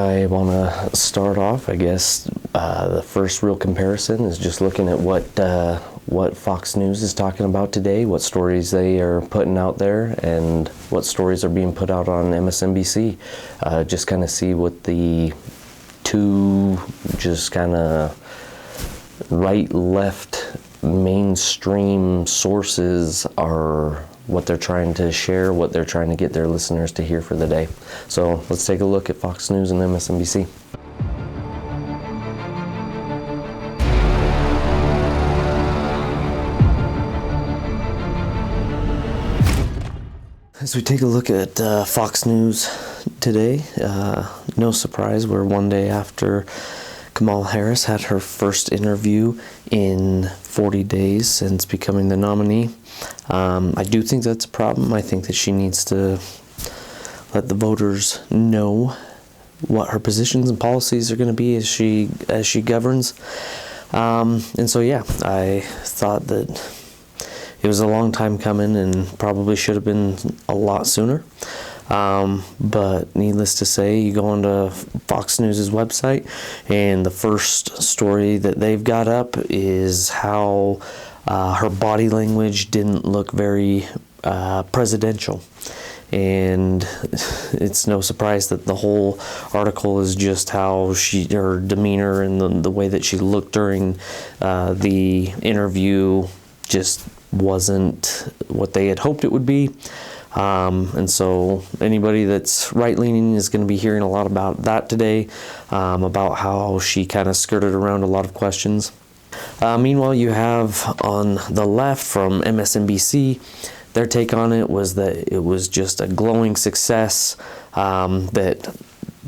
I want to start off, I guess, the first real comparison is just looking at what Fox News is talking about today, what stories they are putting out there, and what stories are being put out on MSNBC. Just kind of see what the two just kind of right-left mainstream sources are, what they're trying to share, what they're trying to get their listeners to hear for the day. So let's take a look at Fox News and MSNBC. As we take a look at Fox News today, no surprise, we're one day after Kamala Harris had her first interview in 40 days since becoming the nominee. I do think that's a problem. I think that she needs to let the voters know what her positions and policies are going to be as she governs. And so, yeah, I thought that it was a long time coming and probably should have been a lot sooner. But needless to say, you go onto Fox News' website, and the first story that they've got up is how her body language didn't look very presidential. And it's no surprise that the whole article is just how her demeanor and the way that she looked during the interview just wasn't what they had hoped it would be. And so anybody that's right-leaning is going to be hearing a lot about that today, about how she kind of skirted around a lot of questions. Meanwhile, you have on the left from MSNBC, their take on it was that it was just a glowing success, that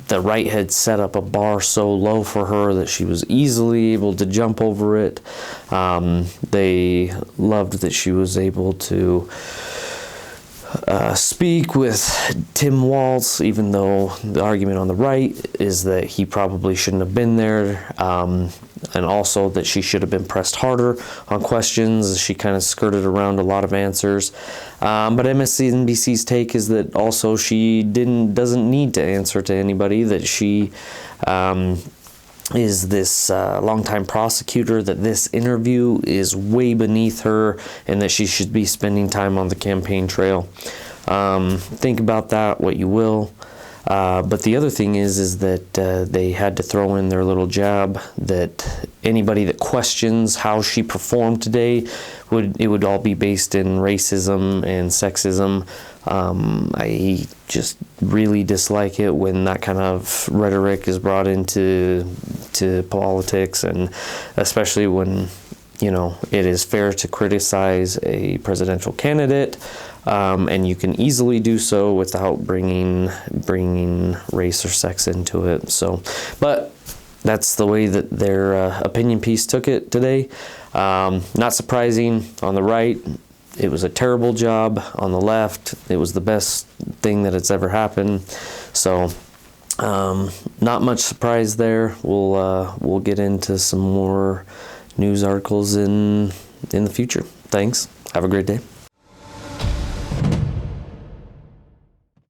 the right had set up a bar so low for her that she was easily able to jump over it. They loved that she was able to speak with Tim Walz, even though the argument on the right is that he probably shouldn't have been there, and also that she should have been pressed harder on questions. She kind of skirted around a lot of answers. But MSNBC's take is that also she doesn't need to answer to anybody, that she is this longtime prosecutor, that this interview is way beneath her, and that she should be spending time on the campaign trail. Think about that what you will. But the other thing is that they had to throw in their little jab that anybody that questions how she performed today would all be based in racism and sexism. I just really dislike it when that kind of rhetoric is brought into politics, and especially when it is fair to criticize a presidential candidate, and you can easily do so without bringing race or sex into it. So, but that's the way that their opinion piece took it today. Not surprising. On the right, it was a terrible job. On the left, it was the best thing that it's ever happened. So, not much surprise there. We'll get into some more news articles in the future. Thanks. Have a great day.